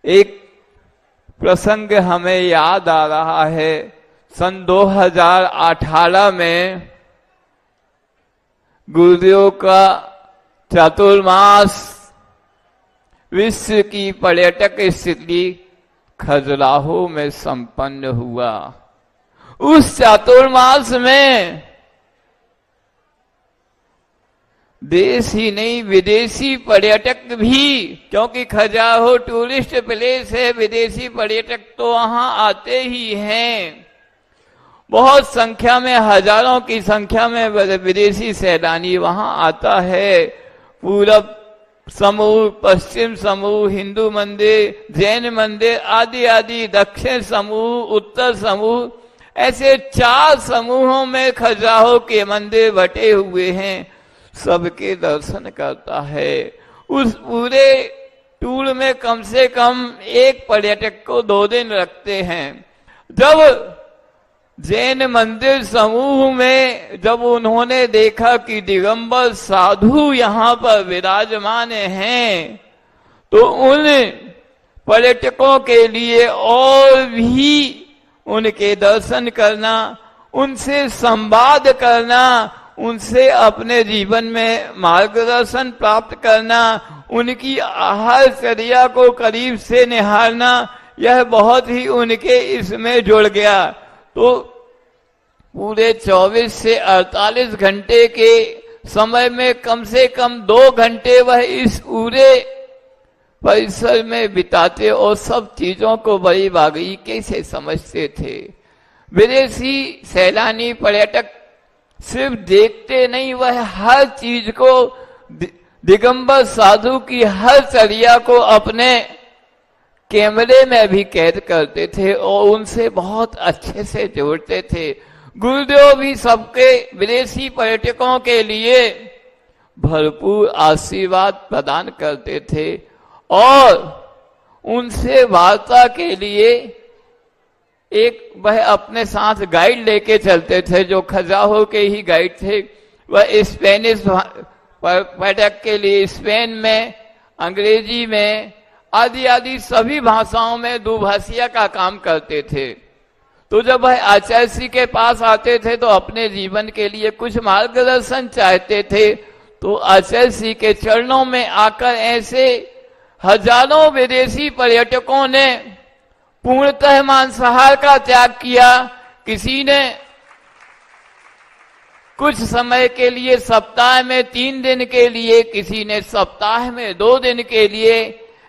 एक प्रसंग हमें याद आ रहा है। सन 2018 में गुरुदेव का चातुर्मास विश्व की पर्यटक स्थिति खजुराहो में संपन्न हुआ। उस चातुर्मास में देश ही नहीं विदेशी पर्यटक भी, क्योंकि खजुराहो टूरिस्ट प्लेस है, विदेशी पर्यटक तो वहां आते ही हैं। बहुत संख्या में, हजारों की संख्या में विदेशी सैलानी वहां आता है। पूरब समूह, पश्चिम समूह, हिंदू मंदिर, जैन मंदिर आदि आदि, दक्षिण समूह, उत्तर समूह, ऐसे 4 समूहों में खजुराहो के मंदिर बटे हुए हैं। सबके दर्शन करता है। उस पूरे टूर में कम से कम एक पर्यटक को 2 दिन रखते हैं। जब जैन मंदिर समूह में जब उन्होंने देखा कि दिगंबर साधु यहाँ पर विराजमान हैं, तो उन पर्यटकों के लिए और भी उनके दर्शन करना, उनसे संवाद करना, उनसे अपने जीवन में मार्गदर्शन प्राप्त करना, उनकी आहारचर्या को करीब से निहारना, यह बहुत ही उनके इसमें जुड़ गया। तो पूरे 24 से 48 घंटे के समय में कम से कम 2 घंटे वह इस पूरे परिसर में बिताते और सब चीजों को बड़ी बारीकी से समझते थे। विदेशी सैलानी पर्यटक सिर्फ देखते नहीं, वह हर चीज को, दिगंबर साधु की हर चर्या को अपने कैमरे में भी कैद करते थे और उनसे बहुत अच्छे से जोड़ते थे। गुरुदेव भी सबके विदेशी पर्यटकों के लिए भरपूर आशीर्वाद प्रदान करते थे और उनसे वार्ता के लिए एक वह अपने साथ गाइड लेके चलते थे, जो खजुराहो के ही गाइड थे। वह स्पेनिश पर्यटक के लिए स्पेन में, अंग्रेजी में आदि आदि सभी भाषाओं में दुभाषिया का काम करते थे। तो जब वह आचार्य श्री के पास आते थे तो अपने जीवन के लिए कुछ मार्गदर्शन चाहते थे, तो आचार्य श्री के चरणों में आकर ऐसे हजारों विदेशी पर्यटकों ने पूर्णतः मांसाहार का त्याग किया। किसी ने कुछ समय के लिए, सप्ताह में 3 दिन के लिए, किसी ने सप्ताह में 2 दिन के लिए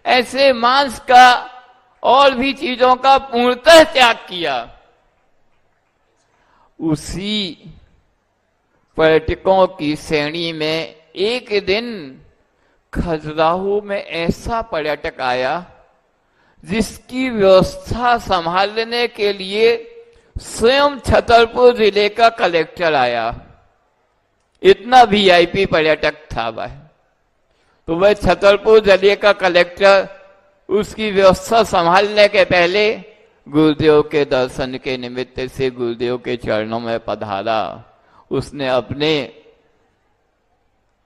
ऐसे मांस का और भी चीजों का पूर्णतः त्याग किया। उसी पर्यटकों की श्रेणी में एक दिन खजुराहो में ऐसा पर्यटक आया जिसकी व्यवस्था संभालने के लिए स्वयं छतरपुर जिले का कलेक्टर आया। इतना वीआईपी पर्यटक था वह। तो वह छतरपुर जिले का कलेक्टर उसकी व्यवस्था संभालने के पहले गुरुदेव के दर्शन के निमित्त से गुरुदेव के चरणों में पधारा। उसने अपने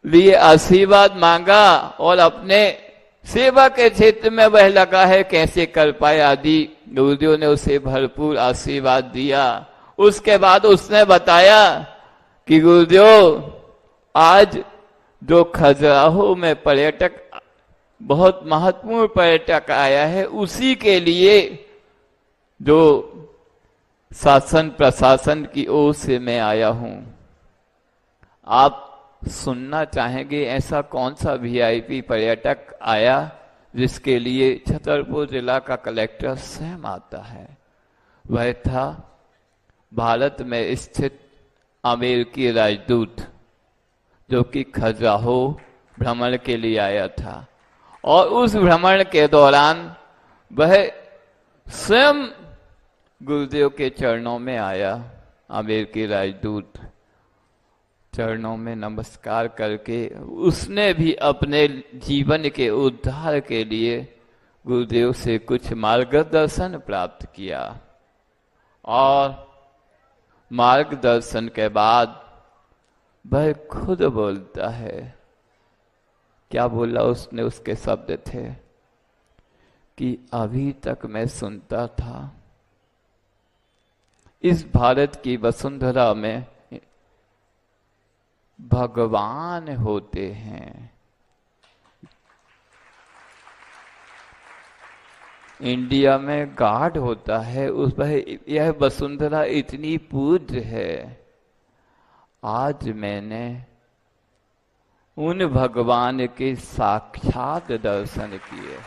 लिए आशीर्वाद मांगा और अपने सेवा के क्षेत्र में वह लगा है कैसे कर पाए आदि गुरुदेव ने उसे भरपूर आशीर्वाद दिया। उसके बाद उसने बताया कि गुरुदेव, आज जो खजुराहो में पर्यटक, बहुत महत्वपूर्ण पर्यटक आया है, उसी के लिए जो शासन प्रशासन की ओर से मैं आया हूं। आप सुनना चाहेंगे ऐसा कौन सा वीआईपी पर्यटक आया जिसके लिए छतरपुर जिला का कलेक्टर स्वयं आता है? वह था भारत में स्थित अमेरिकी राजदूत, जो कि खजुराहो भ्रमण के लिए आया था। और उस भ्रमण के दौरान वह स्वयं गुरुदेव के चरणों में आया। अमेरिकी राजदूत चरणों में नमस्कार करके उसने भी अपने जीवन के उद्धार के लिए गुरुदेव से कुछ मार्गदर्शन प्राप्त किया। और मार्गदर्शन के बाद वह खुद बोलता है। क्या बोला उसने? उसके शब्द थे कि अभी तक मैं सुनता था इस भारत की वसुंधरा में भगवान होते हैं। इंडिया में गॉड होता है, उस पर यह वसुंधरा इतनी पूज्य है। आज मैंने उन भगवान के साक्षात दर्शन किए,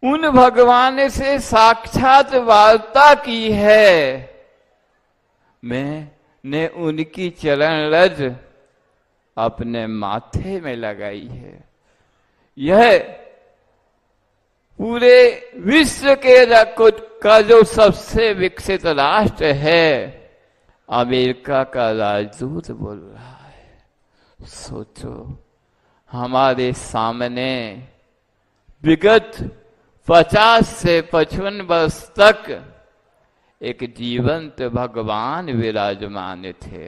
उन भगवान से साक्षात वार्ता की है। मैंने उनकी चरण रज अपने माथे में लगाई है। यह पूरे विश्व के का जो सबसे विकसित राष्ट्र है, अमेरिका का राजदूत बोल रहा है। सोचो, हमारे सामने विगत 50 से 55 वर्ष तक एक जीवंत भगवान विराजमान थे,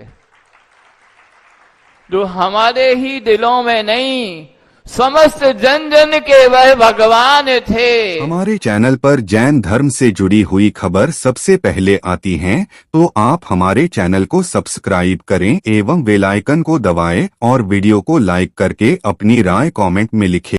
जो हमारे ही दिलों में नहीं, समस्त जन जन के वह भगवान थे। हमारे चैनल पर जैन धर्म से जुड़ी हुई खबर सबसे पहले आती हैं, तो आप हमारे चैनल को सब्सक्राइब करें एवं बेल आइकन को दबाएं और वीडियो को लाइक करके अपनी राय कमेंट में लिखें।